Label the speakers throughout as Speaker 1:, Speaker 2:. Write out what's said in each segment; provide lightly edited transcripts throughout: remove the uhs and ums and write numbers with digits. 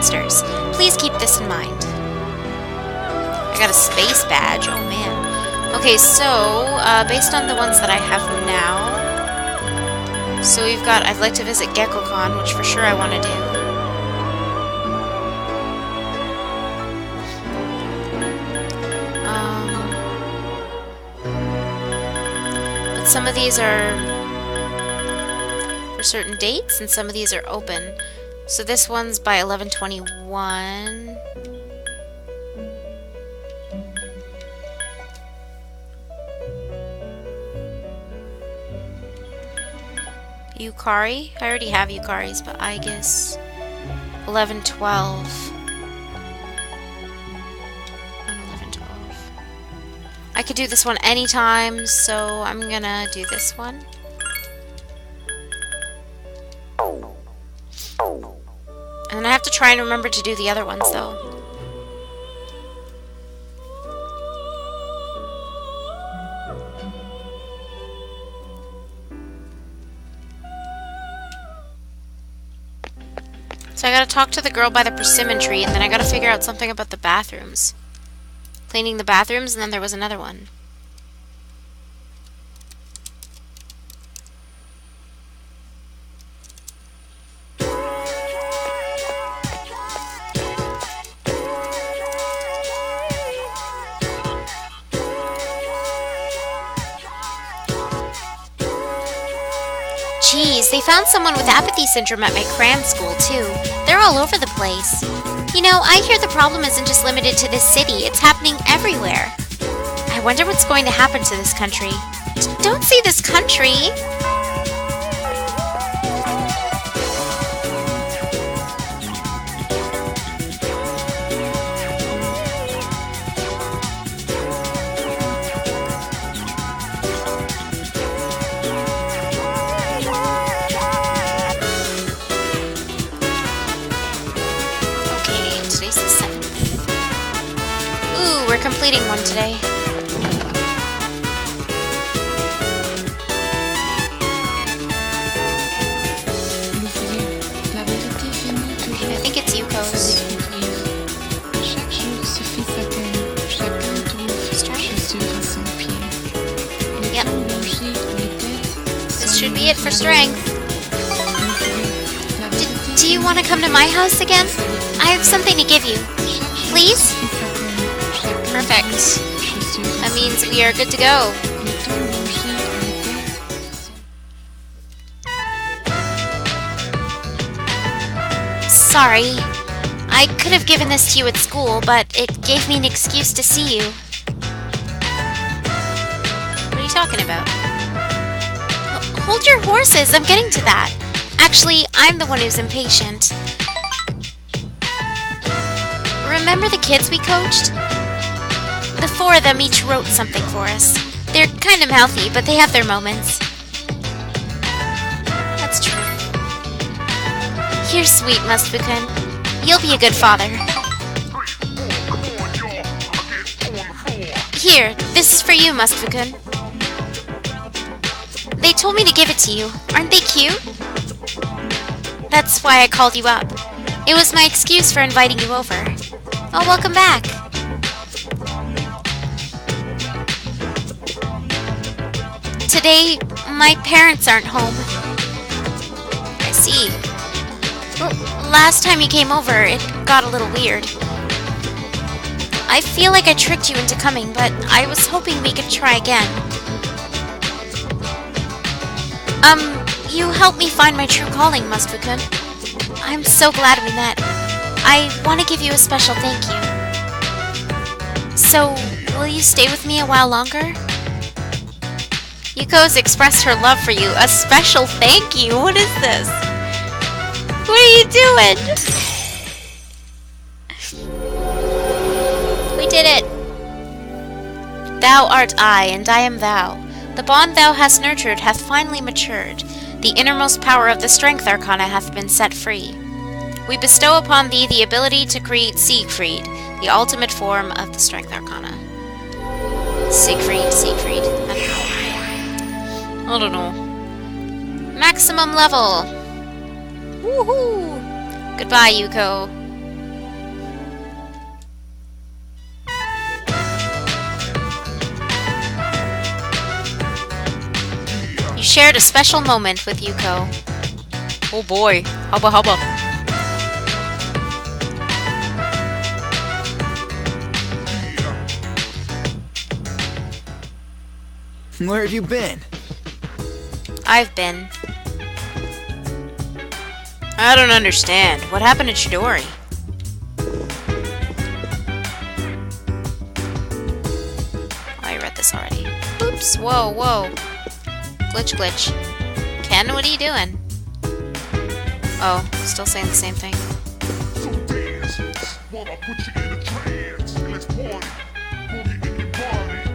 Speaker 1: monsters. Please keep this in mind. I got a space badge. Oh man. Okay, so based on the ones that I have now, so we've got I'd like to visit GeckoCon, which for sure I want to do. But some of these are for certain dates, and some of these are open. So this one's by 11/21. Yukari? I already have Yukaris, but I guess 11/12. 11/12. I could do this one anytime, so I'm gonna do this one. And I have to try and remember to do the other ones, though. So I gotta talk to the girl by the persimmon tree, and then I gotta figure out something about the bathrooms. Cleaning the bathrooms, and then there was another one. Geez, they found someone with apathy syndrome at my cram school, too. They're all over the place. You know, I hear the problem isn't just limited to this city, it's happening everywhere. I wonder what's going to happen to this country. Don't say this country! We're completing one today. I think it's Yuko's. Yep. This should be it for strength. Do you want to come to my house again? I have something to give you. Please? Perfect. That means we are good to go. Sorry. I could have given this to you at school, but it gave me an excuse to see you. What are you talking about? Hold your horses, I'm getting to that. Actually, I'm the one who's impatient. Remember the kids we coached? The four of them each wrote something for us. They're kind of mouthy, but they have their moments. That's true. You're sweet, Must-Fukan. You'll be a good father. Here, this is for you, Must-Fukan. They told me to give it to you. Aren't they cute? That's why I called you up. It was my excuse for inviting you over. Oh, welcome back. Today, my parents aren't home. I see. Well, last time you came over, it got a little weird. I feel like I tricked you into coming, but I was hoping we could try again. You helped me find my true calling, Must-Fukan. I'm so glad we met. I want to give you a special thank you. So, will you stay with me a while longer? Yuko's expressed her love for you. A special thank you? What is this? What are you doing? We did it! Thou art I, and I am thou. The bond thou hast nurtured hath finally matured. The innermost power of the Strength Arcana hath been set free. We bestow upon thee the ability to create Siegfried, the ultimate form of the Strength Arcana. Siegfried. I don't know. Maximum level! Woohoo! Goodbye, Yuko. shared a special moment with Yuko. Oh boy, hubba hubba.
Speaker 2: Where have you been?
Speaker 1: I've been. I don't understand. What happened to Chidori? Oh, I read this already. Oops, whoa, whoa. Glitch, glitch. Ken, what are you doing? Oh, still saying the same thing.
Speaker 3: So dance, while I put you in a trance. Let's party, boogie in your body.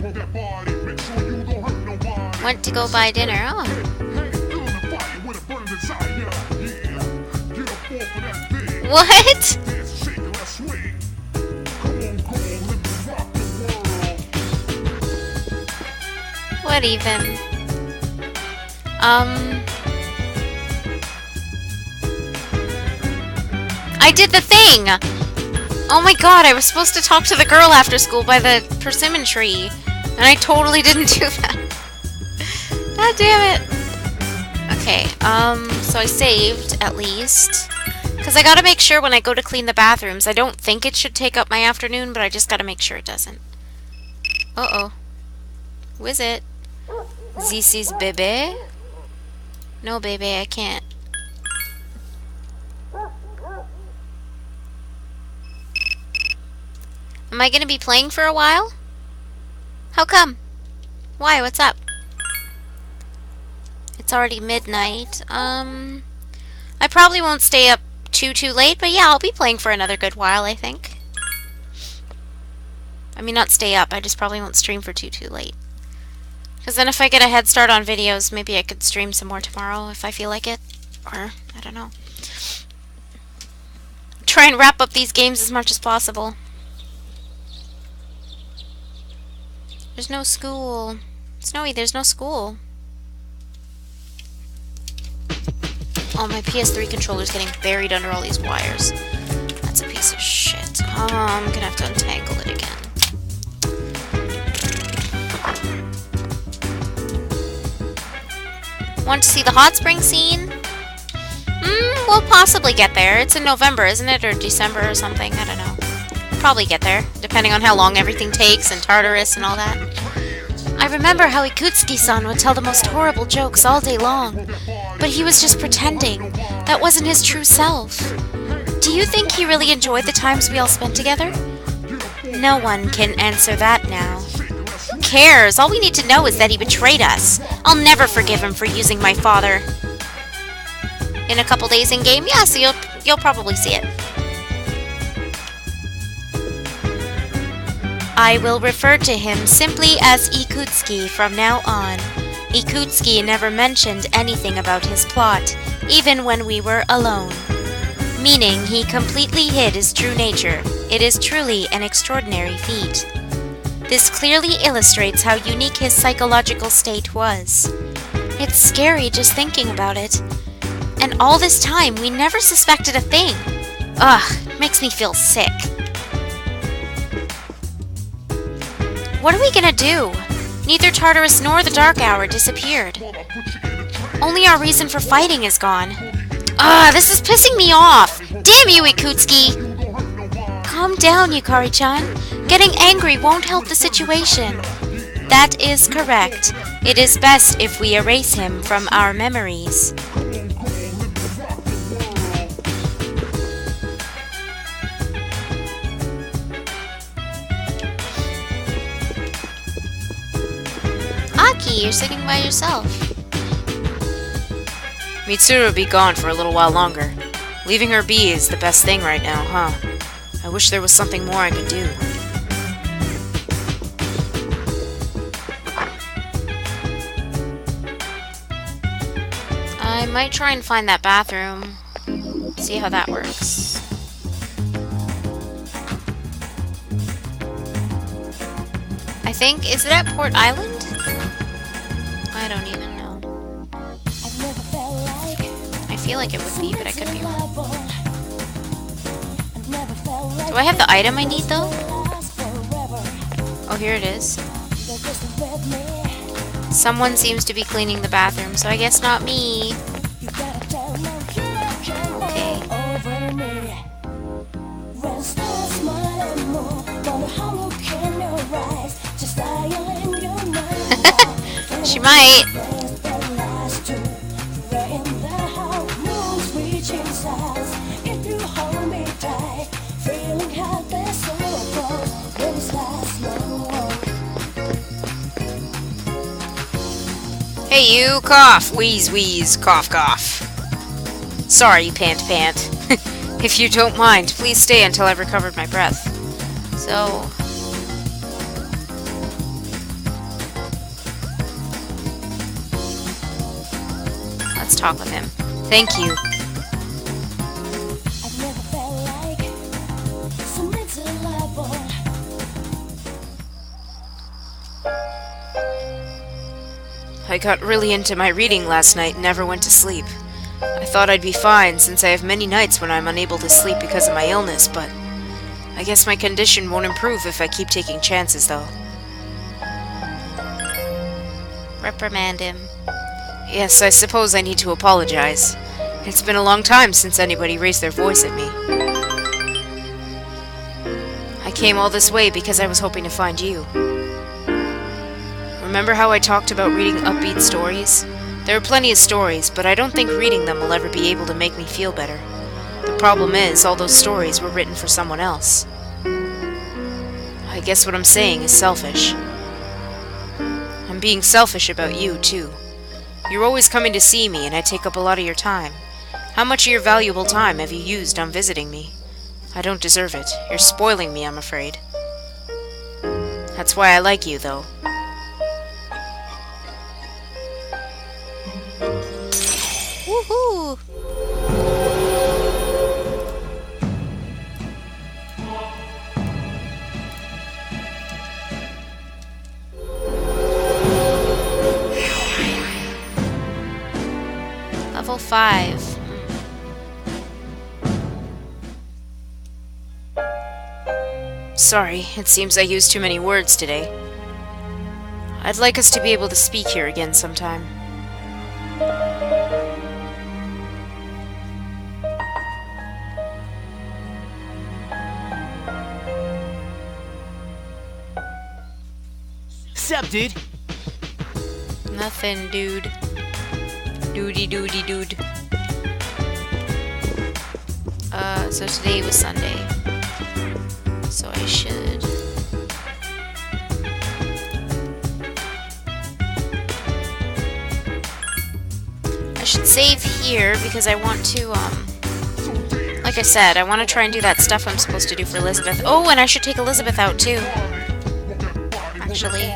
Speaker 3: Walk that body, make sure you don't hurt nobody.
Speaker 1: Went to go buy dinner. Oh.
Speaker 3: Hey, fill the fire with a burning desire. Yeah, get up off of that thing.
Speaker 1: What?
Speaker 3: Dance, shake, and let's swing. Come on, live and rock the world.
Speaker 1: What even? I did the thing! Oh my god, I was supposed to talk to the girl after school by the persimmon tree. And I totally didn't do that. God damn it. Okay, so I saved, at least. Because I gotta make sure when I go to clean the bathrooms, I don't think it should take up my afternoon, but I just gotta make sure it doesn't. Uh-oh. Who is it? This is Bebe? No, Bebe, I can't. Am I gonna be playing for a while? How come? Why? What's up? It's already midnight. I probably won't stay up too late, but yeah, I'll be playing for another good while, I think. I mean, not stay up, I just probably won't stream for too late. Because then if I get a head start on videos, maybe I could stream some more tomorrow if I feel like it. Or, I don't know. Try and wrap up these games as much as possible. There's no school. Snowy, there's no school. Oh, my PS3 controller's getting buried under all these wires. That's a piece of shit. Oh, I'm gonna have to untangle it again. Want to see the hot spring scene? We'll possibly get there. It's in November, isn't it? Or December or something. I don't know. Probably get there, depending on how long everything takes and Tartarus and all that. I remember how Ikutsuki-san would tell the most horrible jokes all day long. But he was just pretending. That wasn't his true self. Do you think he really enjoyed the times we all spent together? No one can answer that now. Who cares? All we need to know is that he betrayed us. I'll never forgive him for using my father. In a couple days in game? Yeah, so you'll probably see it. I will refer to him simply as Ikutsuki from now on. Ikutsuki never mentioned anything about his plot, even when we were alone. Meaning he completely hid his true nature. It is truly an extraordinary feat. This clearly illustrates how unique his psychological state was. It's scary just thinking about it. And all this time, we never suspected a thing. Ugh, makes me feel sick. What are we gonna do? Neither Tartarus nor the Dark Hour disappeared. Only our reason for fighting is gone. Ugh, this is pissing me off! Damn you, Ikutsuki! Calm down, Yukari-chan. Getting angry won't help the situation. That is correct. It is best if we erase him from our memories. Aki, you're sitting by yourself.
Speaker 4: Mitsuru will be gone for a little while longer. Leaving her be is the best thing right now, huh? I wish there was something more I could do.
Speaker 1: I might try and find that bathroom. See how that works. I think, is it at Port Island? I don't even know. I feel like it would be, but I could be wrong. Do I have the item I need, though? Oh, here it is. Someone seems to be cleaning the bathroom, so I guess not me. Okay. She might.
Speaker 4: Hey you, cough, wheeze wheeze, cough cough. Sorry, pant pant. If you don't mind, please stay until I've recovered my breath.
Speaker 1: So, let's talk with him.
Speaker 4: Thank you. I got really into my reading last night and never went to sleep. I thought I'd be fine since I have many nights when I'm unable to sleep because of my illness, but I guess my condition won't improve if I keep taking chances, though.
Speaker 1: Reprimand him.
Speaker 4: Yes, I suppose I need to apologize. It's been a long time since anybody raised their voice at me. I came all this way because I was hoping to find you. Remember how I talked about reading upbeat stories? There are plenty of stories, but I don't think reading them will ever be able to make me feel better. The problem is, all those stories were written for someone else. I guess what I'm saying is selfish. I'm being selfish about you, too. You're always coming to see me, and I take up a lot of your time. How much of your valuable time have you used on visiting me? I don't deserve it. You're spoiling me, I'm afraid. That's why I like you, though.
Speaker 1: Woohoo! Level 5.
Speaker 4: Sorry, it seems I used too many words today. I'd like us to be able to speak here again sometime.
Speaker 2: Sup, dude?
Speaker 1: Nothing, dude. Doody doody dude. So today was Sunday. So I should... save here because I want to, like I said, I want to try and do that stuff I'm supposed to do for Elizabeth. Oh, and I should take Elizabeth out too. Actually.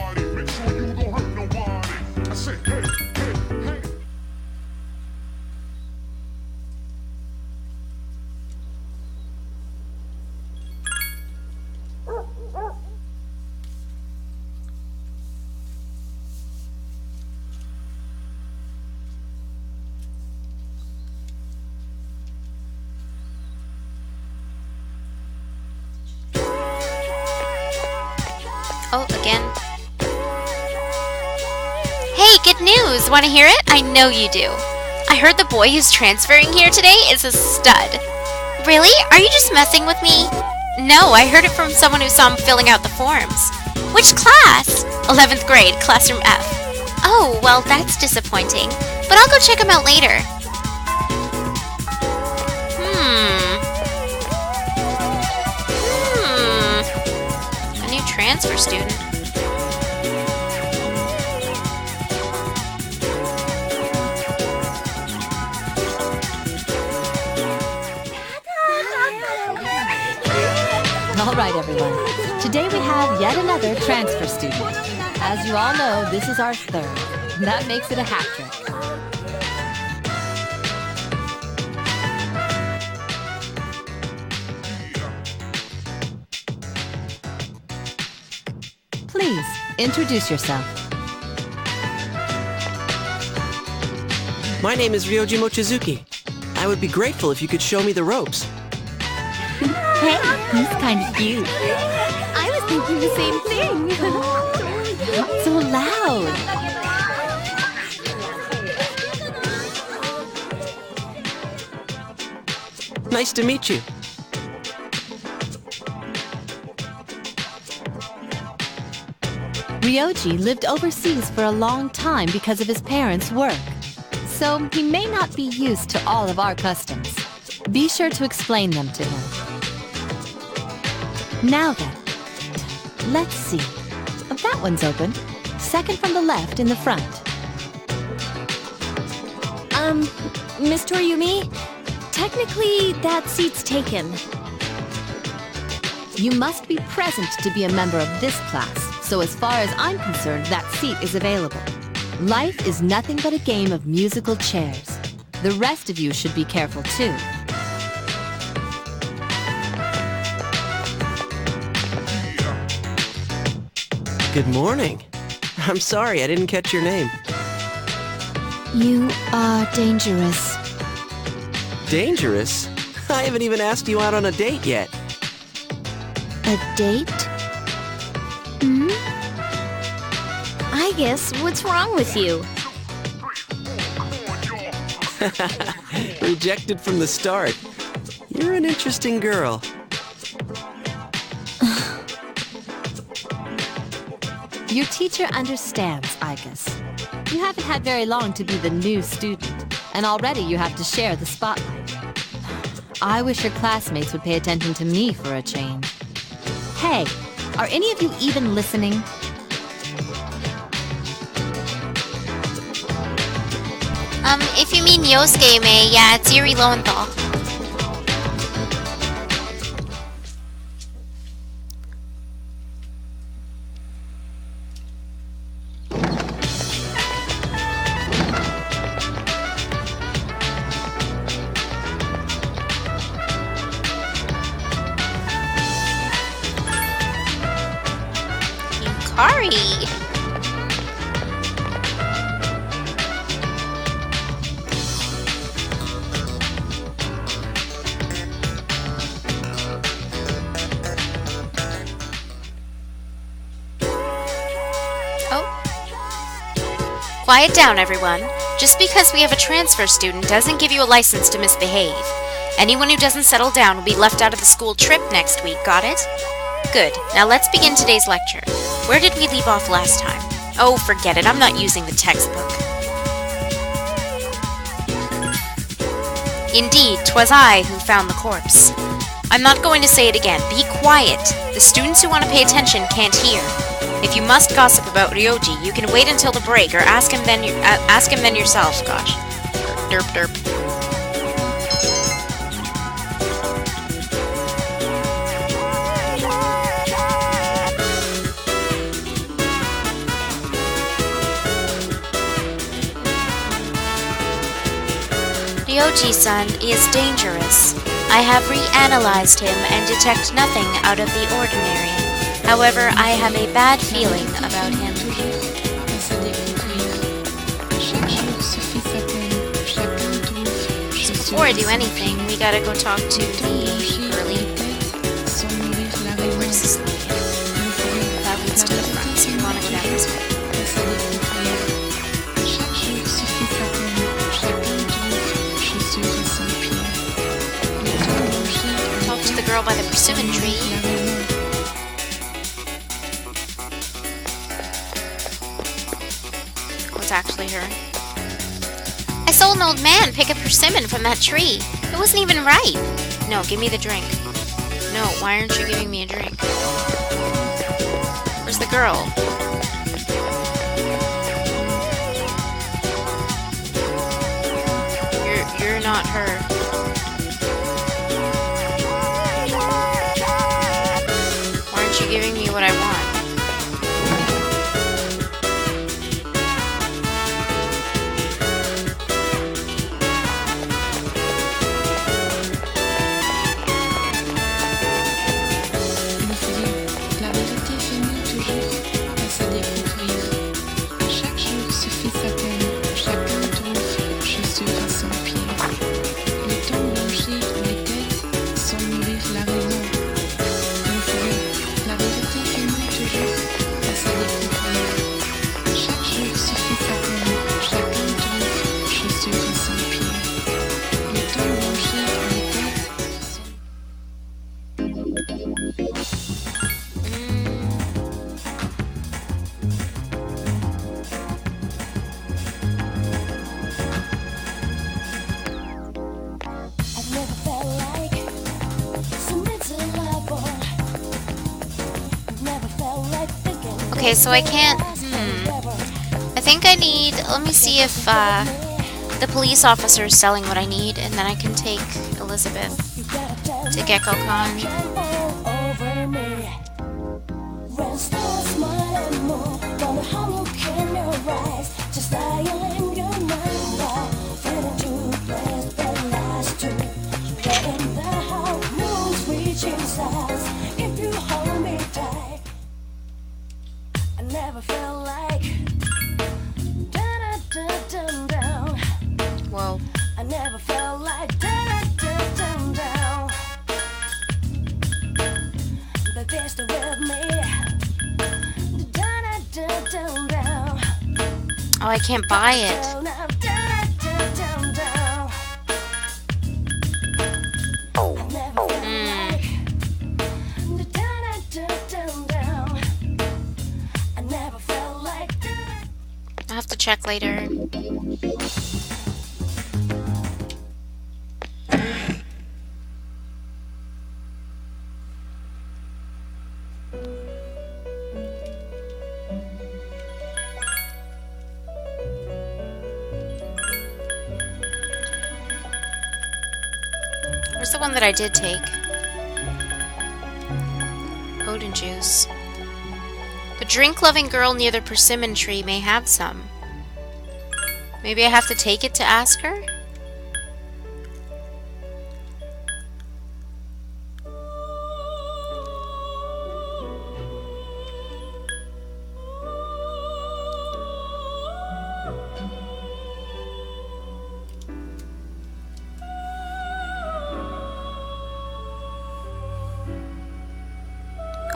Speaker 1: Oh, again. Hey, good news! Want to hear it? I know you do. I heard the boy who's transferring here today is a stud. Really? Are you just messing with me? No, I heard it from someone who saw him filling out the forms. Which class? 11th grade, classroom F. Oh, well, that's disappointing. But I'll go check him out later. A new transfer student.
Speaker 5: All right, everyone. Today we have yet another transfer student. As you all know, this is our third. That makes it a hat trick. Please, introduce yourself.
Speaker 6: My name is Ryoji Mochizuki. I would be grateful if you could show me the ropes.
Speaker 5: Hey, he's kind of cute. I was thinking the same thing. Not so loud.
Speaker 6: Nice to meet you.
Speaker 5: Ryoji lived overseas for a long time because of his parents' work. So he may not be used to all of our customs. Be sure to explain them to him. Now then, let's see. That one's open. Second from the left in the front.
Speaker 7: Miss Toriumi, technically that seat's taken.
Speaker 5: You must be present to be a member of this class, so as far as I'm concerned, that seat is available. Life is nothing but a game of musical chairs. The rest of you should be careful too.
Speaker 6: Good morning. I'm sorry, I didn't catch your name.
Speaker 7: You are dangerous.
Speaker 6: Dangerous? I haven't even asked you out on a date yet.
Speaker 7: A date? Hmm? I guess, what's wrong with you?
Speaker 6: Rejected from the start. You're an interesting girl.
Speaker 5: Your teacher understands, I guess. You haven't had very long to be the new student, and already you have to share the spotlight. I wish your classmates would pay attention to me for a change. Hey, are any of you even listening?
Speaker 1: If you mean Yosuke May, yeah, it's Yuri Lowenthal. Yukari. Quiet down, everyone. Just because we have a transfer student doesn't give you a license to misbehave. Anyone who doesn't settle down will be left out of the school trip next week, got it? Good. Now let's begin today's lecture. Where did we leave off last time? Oh, forget it. I'm not using the textbook. Indeed, 'twas I who found the corpse. I'm not going to say it again. Be quiet. The students who want to pay attention can't hear. If you must gossip about Ryoji, you can wait until the break or ask him then yourself. Gosh. Derp derp. Ryoji-san is dangerous. I have reanalyzed him and detect nothing out of the ordinary. However, I have a bad feeling about him. So before I do anything, we gotta go talk to the girlie. Where does this lead? That leads to the front, so we wanna go down this way. Talk to the girl by the persimmon tree. It's actually her. I saw an old man pick a persimmon from that tree. It wasn't even ripe. No, give me the drink. No, why aren't you giving me a drink? Where's the girl? You're not her. Why aren't you giving me what I want? Okay, so I can't... I think I need... Let me see if the police officer is selling what I need, and then I can take Elizabeth to Gecko-Con.
Speaker 4: Whoa.
Speaker 8: I never felt like down. But they're still with me. Down.
Speaker 1: Oh, I can't buy it. I'll have to check later. Where's the one that I did take? Odin juice. The drink-loving girl near the persimmon tree may have some. Maybe I have to take it to ask her?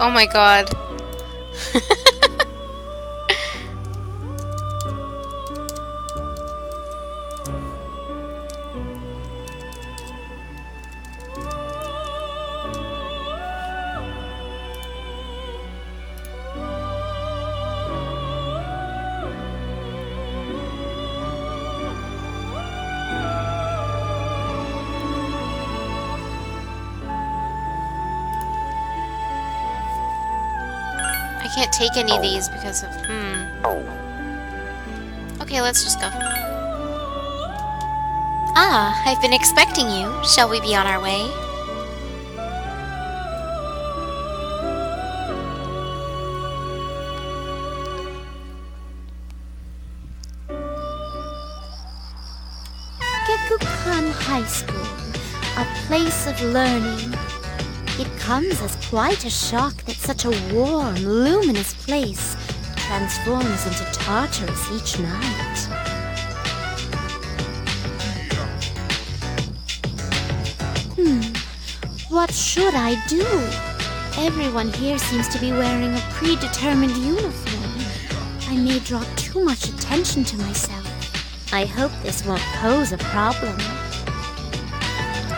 Speaker 1: Oh my god. I can't take any of these because of... Okay, let's just go. Ah, I've been expecting you. Shall we be on our way?
Speaker 7: Gekukan High School, a place of learning. It comes as quite a shock that such a warm, luminous place transforms into Tartarus each night. What should I do? Everyone here seems to be wearing a predetermined uniform. I may draw too much attention to myself. I hope this won't pose a problem.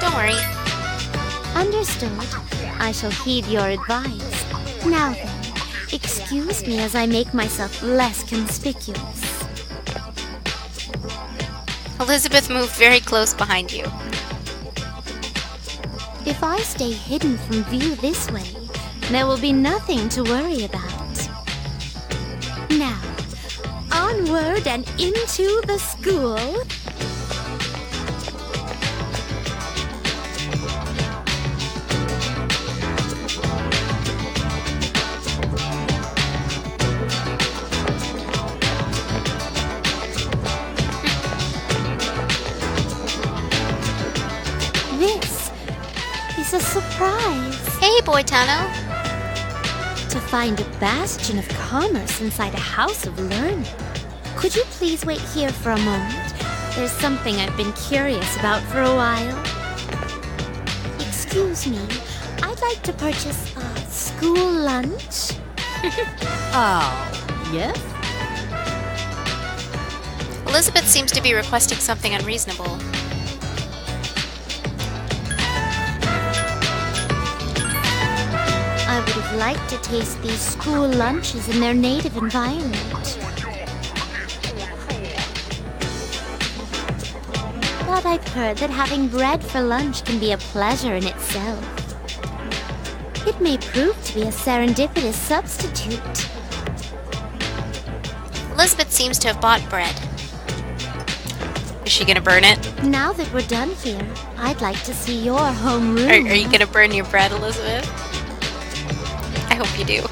Speaker 1: Don't worry.
Speaker 7: Understood. I shall heed your advice. Now then, excuse me as I make myself less conspicuous.
Speaker 1: Elizabeth moved very close behind you.
Speaker 7: If I stay hidden from view this way, there will be nothing to worry about. Now, onward and into the school. A surprise.
Speaker 1: Hey, Boitano.
Speaker 7: To find a bastion of commerce inside a house of learning. Could you please wait here for a moment? There's something I've been curious about for a while. Excuse me, I'd like to purchase a school lunch.
Speaker 5: Yes?
Speaker 1: Elizabeth seems to be requesting something unreasonable.
Speaker 7: I would have liked to taste these school lunches in their native environment. But I've heard that having bread for lunch can be a pleasure in itself. It may prove to be a serendipitous substitute.
Speaker 1: Elizabeth seems to have bought bread. Is she gonna burn it?
Speaker 7: Now that we're done here, I'd like to see your home room.
Speaker 1: Are you gonna burn your bread, Elizabeth? I hope you do.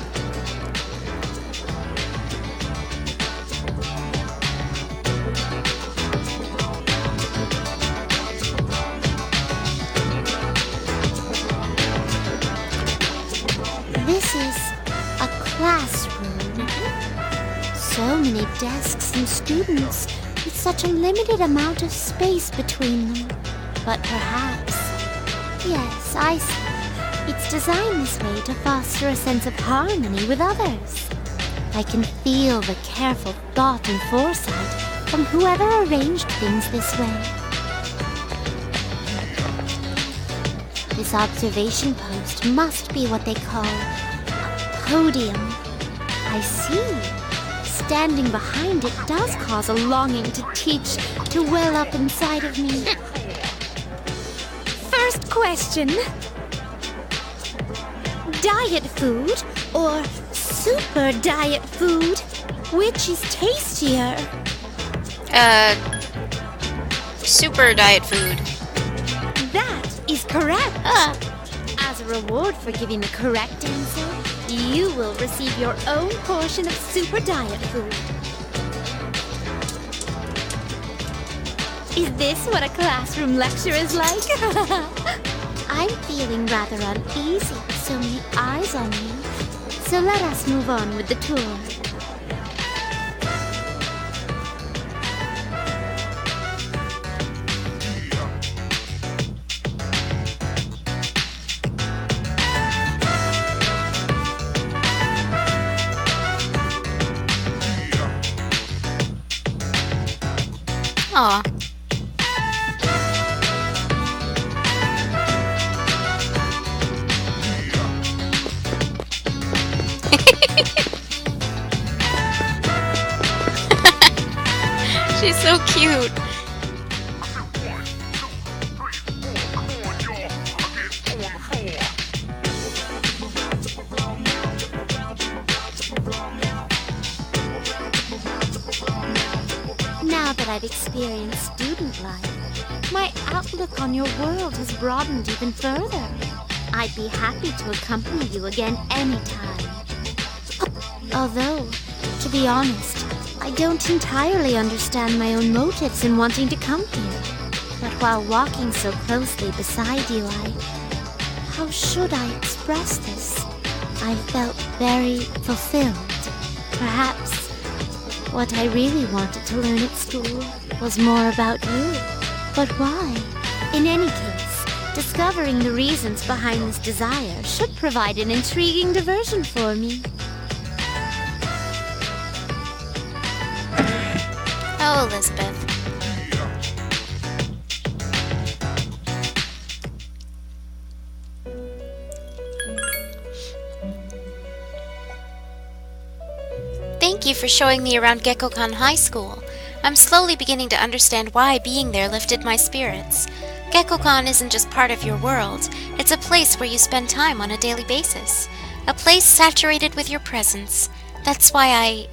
Speaker 7: This is a classroom. So many desks and students with such a limited amount of space between them. But perhaps... Yes, I see. It's designed this way to foster a sense of harmony with others. I can feel the careful thought and foresight from whoever arranged things this way. This observation post must be what they call a podium. I see. Standing behind it does cause a longing to teach to well up inside of me. First question. Diet food or super diet food? Which is tastier?
Speaker 1: Super diet food.
Speaker 7: That is correct. As a reward for giving the correct answer, you will receive your own portion of super diet food. Is this what a classroom lecture is like? I'm feeling rather uneasy with so many eyes on me. So let us move on with the tour.
Speaker 1: Aw. She's so cute.
Speaker 7: Now that I've experienced student life, my outlook on your world has broadened even further. I'd be happy to accompany you again anytime. Although, to be honest, I don't entirely understand my own motives in wanting to come here. But while walking so closely beside you, how should I express this? I felt very fulfilled. Perhaps what I really wanted to learn at school was more about you. But why? In any case, discovering the reasons behind this desire should provide an intriguing diversion for me.
Speaker 1: Oh, Elizabeth. Thank you for showing me around Gekkokan High School. I'm slowly beginning to understand why being there lifted my spirits. Gekkokan isn't just part of your world, it's a place where you spend time on a daily basis. A place saturated with your presence. That's why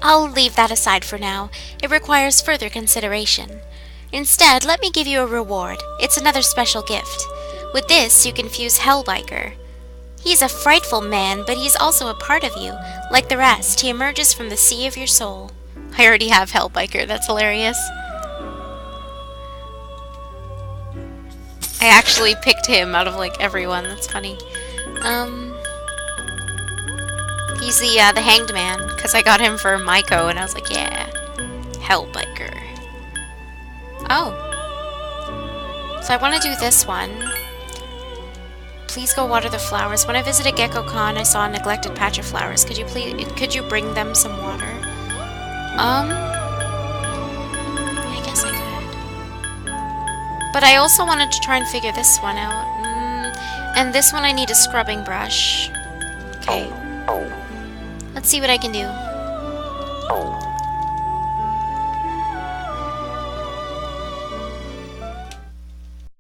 Speaker 1: I'll leave that aside for now. It requires further consideration. Instead, let me give you a reward. It's another special gift. With this, you can fuse Hellbiker. He's a frightful man, but he's also a part of you. Like the rest, he emerges from the sea of your soul. I already have Hellbiker, that's hilarious. I actually picked him out of like everyone, that's funny. He's the hanged man, because I got him for Maiko, and I was like, yeah, Hellbiker. Oh. So I want to do this one. Please go water the flowers. When I visited Gekkokan, I saw a neglected patch of flowers. Could you bring them some water? I guess I could. But I also wanted to try and figure this one out. And this one I need a scrubbing brush. Okay. Let's see what I can do.